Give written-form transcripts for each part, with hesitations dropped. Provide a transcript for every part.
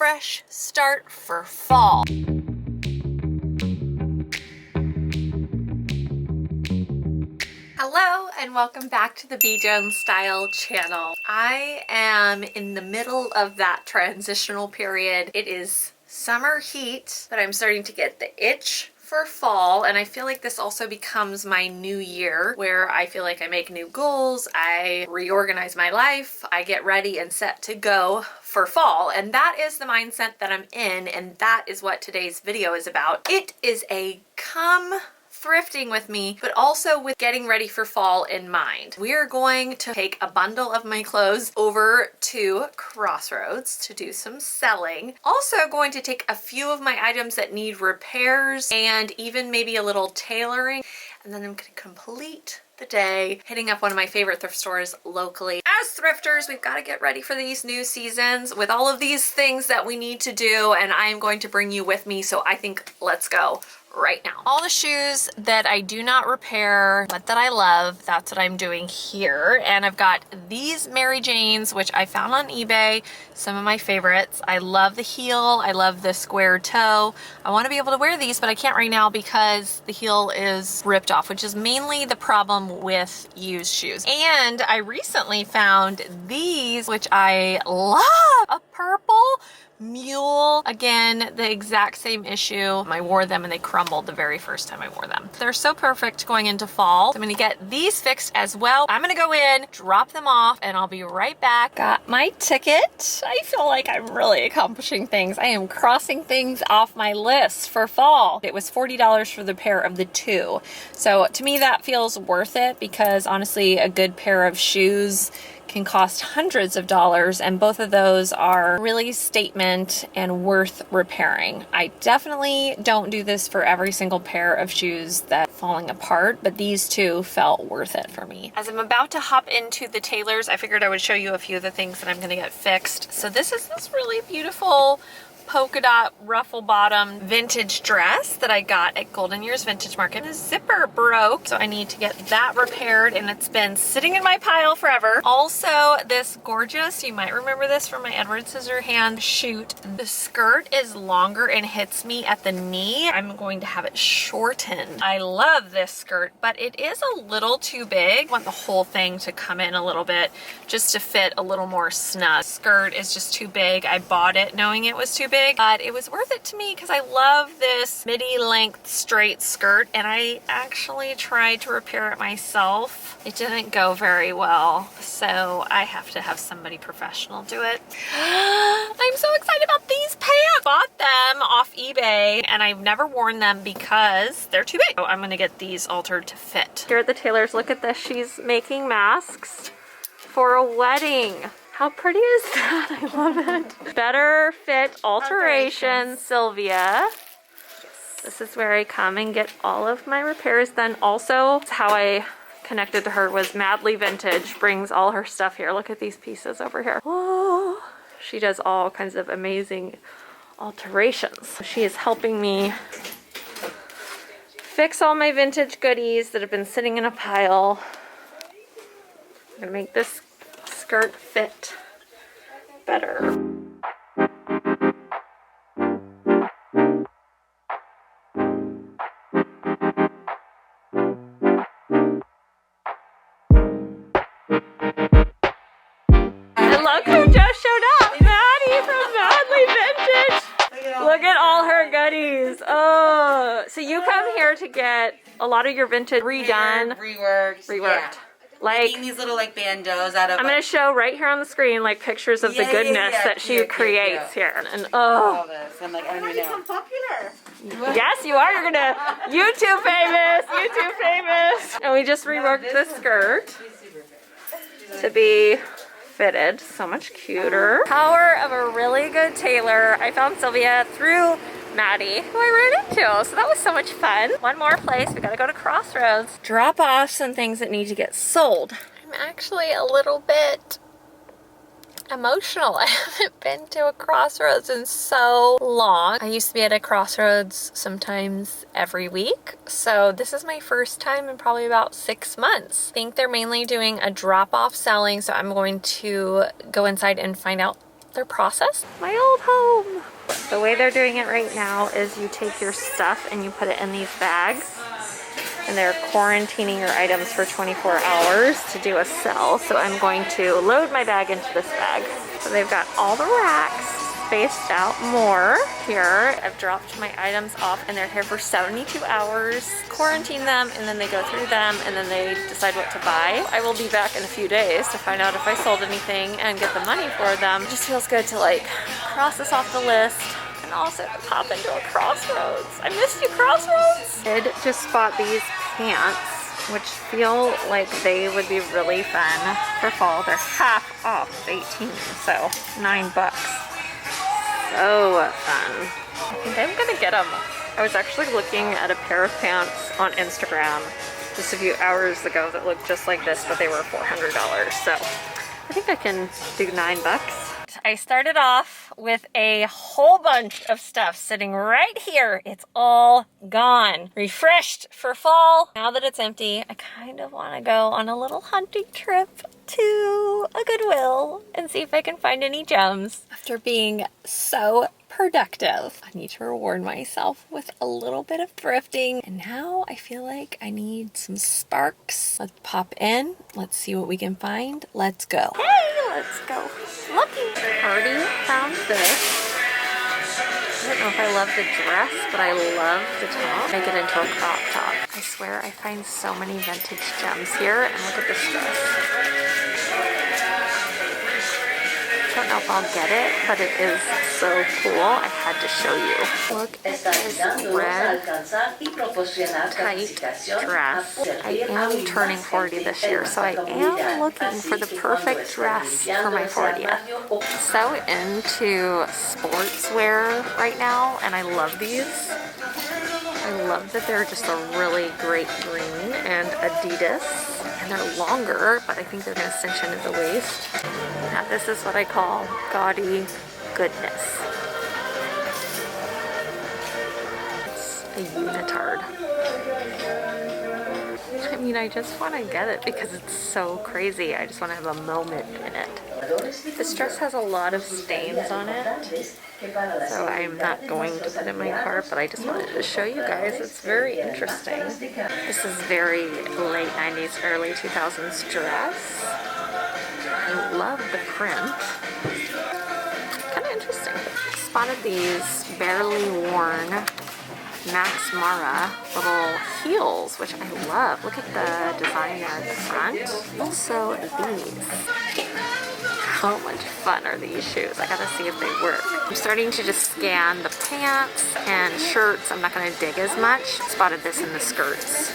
fresh start for fall. Hello and welcome back to the B. Jones Style channel. I am in the middle of that transitional period. It is summer heat, but I'm starting to get the itch for fall, and I feel like this also becomes my new year where I feel like I make new goals, I reorganize my life, I get ready and set to go for fall, and that is the mindset that I'm in, and that is what today's video is about. It is a come thrifting with me, but also with getting ready for fall in mind. We are going to take a bundle of my clothes over to Crossroads to do some selling. Also going to take a few of my items that need repairs and even maybe a little tailoring. And then I'm going to complete the day hitting up one of my favorite thrift stores locally. As thrifters, we've got to get ready for these new seasons with all of these things that we need to do, and I am going to bring you with me, so I think let's go right now. All the shoes that I do not repair but that I love, that's what I'm doing here. And I've got these Mary Janes, which I found on eBay, some of my favorites. I love the heel, I love the square toe. I want to be able to wear these, but I can't right now because the heel is ripped off, which is mainly the problem with used shoes. And I recently found these, which I love, a purple mule. Again, the exact same issue. I wore them and they crumbled the very first time I wore them. They're so perfect going into fall. So I'm gonna get these fixed as well. I'm gonna go in, drop them off, and I'll be right back. Got my ticket. I feel like I'm really accomplishing things. I am crossing things off my list for fall. It was $40 for the pair of the two. So to me, that feels worth it because honestly, a good pair of shoes can cost hundreds of dollars, and both of those are really statement and worth repairing. I definitely don't do this for every single pair of shoes that's falling apart, but these two felt worth it for me. As I'm about to hop into the tailors, I figured I would show you a few of the things that I'm gonna get fixed. So this is this really beautiful polka dot ruffle bottom vintage dress that I got at Golden Years Vintage Market. The zipper broke, so I need to get that repaired, and it's been sitting in my pile forever. Also, this gorgeous, you might remember this from my Edward Scissorhand shoot. The skirt is longer and hits me at the knee. I'm going to have it shortened. I love this skirt, but it is a little too big. I want the whole thing to come in a little bit just to fit a little more snug. Skirt is just too big. I bought it knowing it was too big, but it was worth it to me because I love this midi length straight skirt, and I actually tried to repair it myself. It didn't go very well, so I have to have somebody professional do it. I'm so excited about these pants. Bought them off eBay and I've never worn them because they're too big. So I'm gonna get these altered to fit. Here at the tailor's, look at this. She's making masks for a wedding. How pretty is that? I love it. Better Fit Alterations, Sylvia. This is where I come and get all of my repairs done. Also, how I connected to her was Madly Vintage brings all her stuff here. Look at these pieces over here. Oh, she does all kinds of amazing alterations. She is helping me fix all my vintage goodies that have been sitting in a pile. I'm gonna make this skirt fit better. And look who just showed up! Maddie from Madly Vintage! Look at all her goodies. Oh, so you come here to get a lot of your vintage redone, reworked. Yeah. Like these little like bandos out of. I'm gonna show right here on the screen like pictures of the goodness that she creates here, and all this. I'm like, I don't even know. Popular. Yes, you are. You're gonna YouTube famous. YouTube famous. And we just reworked this skirt to be fitted so much cuter. Power of a really good tailor. I found Sylvia through Maddie, who I ran into, so that was so much fun. One more place, we gotta go to Crossroads. Drop off some things that need to get sold. I'm actually a little bit emotional. I haven't been to a Crossroads in so long. I used to be at a Crossroads sometimes every week, so this is my first time in probably about 6 months. I think they're mainly doing a drop-off selling, so I'm going to go inside and find out their process. My old home. The way they're doing it right now is you take your stuff and you put it in these bags, and they're quarantining your items for 24 hours to do a sell. So I'm going to load my bag into this bag. So they've got all the racks spaced out more here. I've dropped my items off and they're here for 72 hours, quarantine them, and then they go through them and then they decide what to buy. I will be back in a few days to find out if I sold anything and get the money for them. It just feels good to like cross this off the list. And also to pop into a Crossroads. I missed you, Crossroads! I did just bought these pants, which feel like they would be really fun for fall. They're half off 18, so $9. So fun. I think I'm gonna get them. I was actually looking at a pair of pants on Instagram just a few hours ago that looked just like this, but they were $400. So I think I can do $9. I started off with a whole bunch of stuff sitting right here. It's all gone. Refreshed for fall. Now that it's empty, I kind of want to go on a little hunting trip to a Goodwill and see if I can find any gems. After being so productive, I need to reward myself with a little bit of thrifting. And now I feel like I need some sparks. Let's pop in. Let's see what we can find. Let's go. Hey, let's go looking. Already found this. I don't know if I love the dress, but I love the top. Make it into a crop top. I swear I find so many vintage gems here. And look at this dress. I don't know if I'll get it, but it is so cool. I had to show you. Look at this red tight dress. I am turning 40 this year, so I am looking for the perfect dress for my 40th. So into sportswear right now, and I love these. I love that they're just a really great green and Adidas. And they're longer, but I think they're gonna cinch into the waist. Now this is what I call gaudy goodness. It's a unitard. I mean, I just want to get it because it's so crazy. I just want to have a moment in it. This dress has a lot of stains on it, so I'm not going to put it in my cart, but I just wanted to show you guys. It's very interesting. This is very late 90s, early 2000s dress. I love the print. Kind of interesting. Spotted these barely worn Max Mara little heels, which I love. Look at the design there at the front. Also these. How much fun are these shoes? I gotta see if they work. I'm starting to just scan the pants and shirts. I'm not gonna dig as much. Spotted this in the skirts.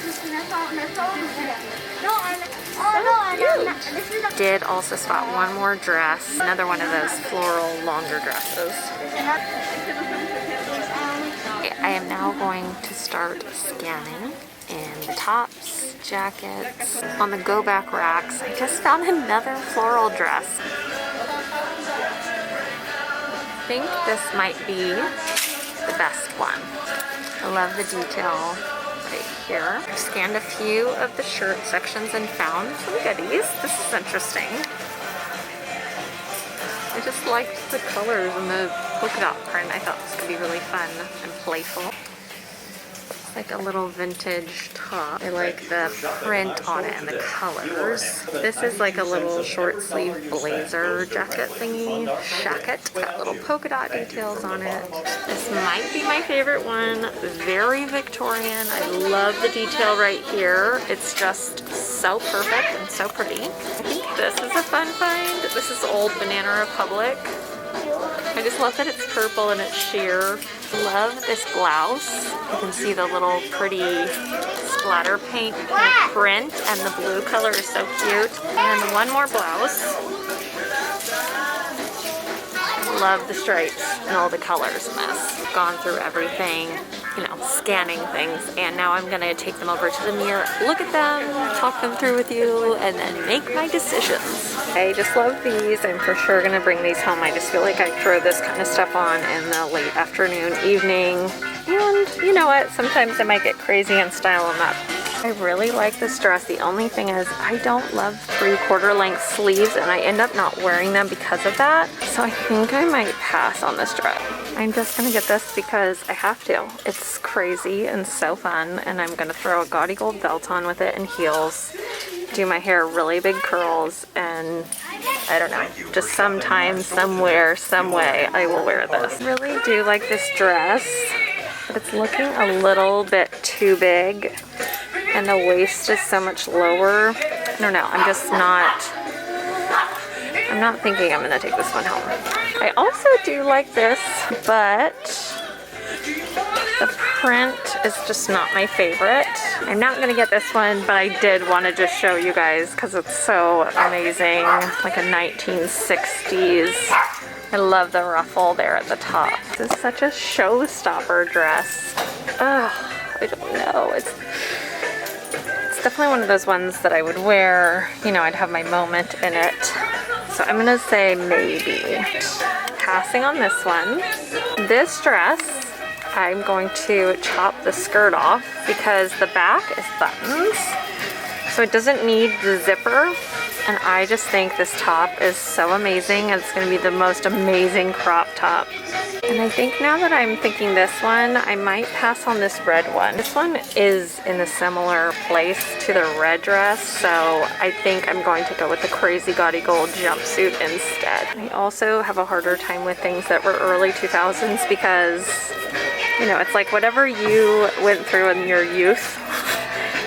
Did also spot one more dress. Another one of those floral longer dresses. I am now going to start scanning in the tops, jackets. On the go back racks, I just found another floral dress. I think this might be the best one. I love the detail right here. I've scanned a few of the shirt sections and found some goodies. This is interesting. I just liked the colors and the polka dot print. I thought this could be really fun and playful. It's like a little vintage top. I like the print on it and the colors. This is like a little short sleeve blazer jacket thingy. Shacket. Got little polka dot details on it. This might be my favorite one. Very Victorian. I love the detail right here. It's just so perfect and so pretty. I think this is a fun find. This is old Banana Republic. I just love that it's purple and it's sheer. Love this blouse. You can see the little pretty splatter paint print, and the blue color is so cute. And then one more blouse. Love the stripes and all the colors in this. Gone through everything, you know, scanning things, and now I'm gonna take them over to the mirror, look at them, talk them through with you, and then make my decisions. I just love these. I'm for sure gonna bring these home. I just feel like I throw this kind of stuff on in the late afternoon, evening, and you know what? Sometimes I might get crazy in style and not I really like this dress. The only thing is I don't love 3/4 length sleeves and I end up not wearing them because of that. So I think I might pass on this dress. I'm just gonna get this because I have to. It's crazy and so fun, and I'm gonna throw a gaudy gold belt on with it and heels, do my hair really big curls, and I don't know, just sometime, somewhere, some way I will wear this. I really do like this dress, but it's looking a little bit too big and the waist is so much lower. I don't know, I'm not thinking I'm gonna take this one home. I also do like this, but the print is just not my favorite. I'm not gonna get this one, but I did want to just show you guys because it's so amazing, like a 1960s. I love the ruffle there at the top. This is such a showstopper dress. Ugh, I don't know. It's definitely one of those ones that I would wear, you know, I'd have my moment in it. So I'm gonna say maybe. Passing on this one. This dress, I'm going to chop the skirt off because the back is buttons, so it doesn't need the zipper. And I just think this top is so amazing. It's gonna be the most amazing crop top. And I think now that I'm thinking this one, I might pass on this red one. This one is in a similar place to the red dress, so I think I'm going to go with the crazy gaudy gold jumpsuit instead. I also have a harder time with things that were early 2000s because, you know, it's like whatever you went through in your youth,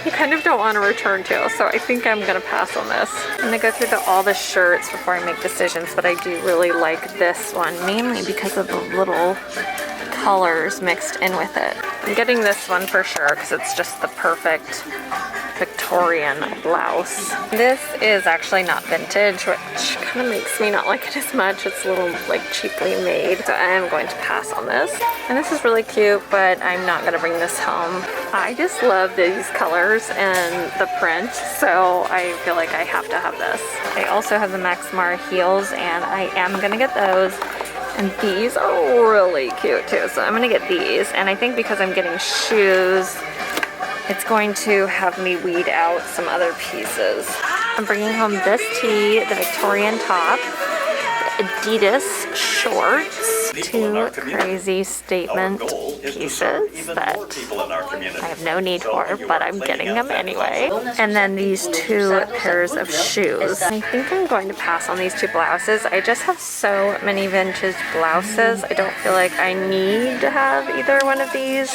you kind of don't want to return to. So I think I'm gonna pass on this. I'm gonna go through all the shirts before I make decisions, but I do really like this one, mainly because of the little colors mixed in with it. I'm getting this one for sure because it's just the perfect Victorian blouse. This is actually not vintage, which kind of makes me not like it as much. It's a little like cheaply made, so I am going to pass on this. And this is really cute, but I'm not gonna bring this home. I just love these colors and the print, so I feel like I have to have this. I also have the Max Mara heels, and I am gonna get those. And these are really cute too, so I'm gonna get these. And I think because I'm getting shoes, it's going to have me weed out some other pieces. I'm bringing home this tee, the Victorian top, the Adidas shorts, two crazy statement pieces that I have no need for, but I'm getting them anyway. And then these two pairs of shoes. I think I'm going to pass on these two blouses. I just have so many vintage blouses. I don't feel like I need to have either one of these.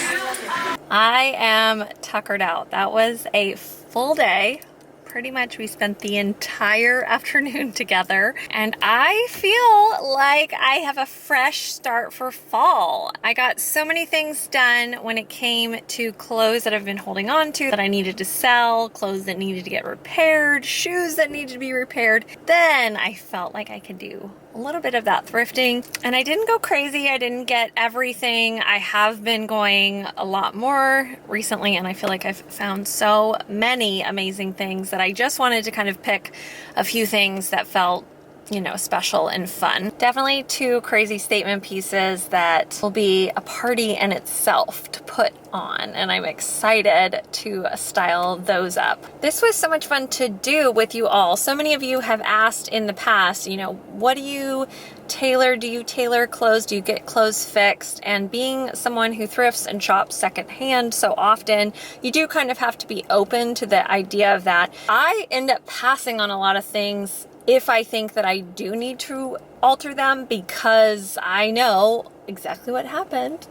I am tuckered out. That was a full day. Pretty much we spent the entire afternoon together, and I feel like I have a fresh start for fall. I got so many things done when it came to clothes that I've been holding on to that I needed to sell, clothes that needed to get repaired, shoes that needed to be repaired. Then I felt like I could do a little bit of that thrifting, and I didn't go crazy. I didn't get everything. I have been going a lot more recently, and I feel like I've found so many amazing things that I just wanted to kind of pick a few things that felt, you know, special and fun. Definitely two crazy statement pieces that will be a party in itself to put on, and I'm excited to style those up. This was so much fun to do with you all. So many of you have asked in the past, you know, what do you tailor? Do you tailor clothes? Do you get clothes fixed? And being someone who thrifts and shops secondhand so often, you do kind of have to be open to the idea of that. I end up passing on a lot of things if I think that I do need to alter them, because I know exactly what happened.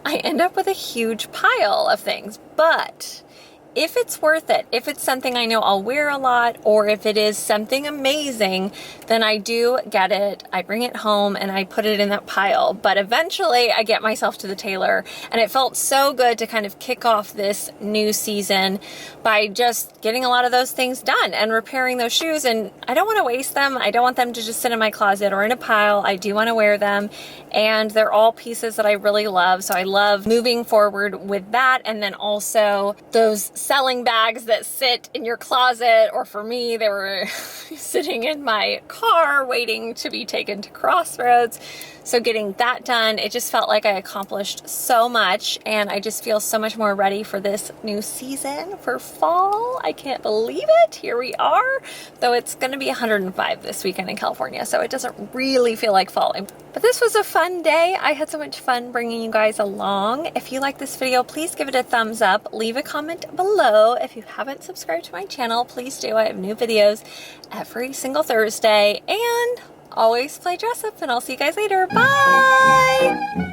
I end up with a huge pile of things, but if it's worth it, if it's something I know I'll wear a lot, or if it is something amazing, then I do get it, I bring it home, and I put it in that pile. But eventually I get myself to the tailor, and it felt so good to kind of kick off this new season by just getting a lot of those things done and repairing those shoes. And I don't want to waste them. I don't want them to just sit in my closet or in a pile. I do want to wear them, and they're all pieces that I really love. So I love moving forward with that. And then also those selling bags that sit in your closet, or for me, they were sitting in my car waiting to be taken to Crossroads. So getting that done, it just felt like I accomplished so much, and I just feel so much more ready for this new season for fall. I can't believe it. Here we are, though it's going to be 105 this weekend in California, so it doesn't really feel like fall. But this was a fun day. I had so much fun bringing you guys along. If you like this video, please give it a thumbs up. Leave a comment below. If you haven't subscribed to my channel, please do. I have new videos every single Thursday, and always play dress up, and I'll see you guys later. Bye!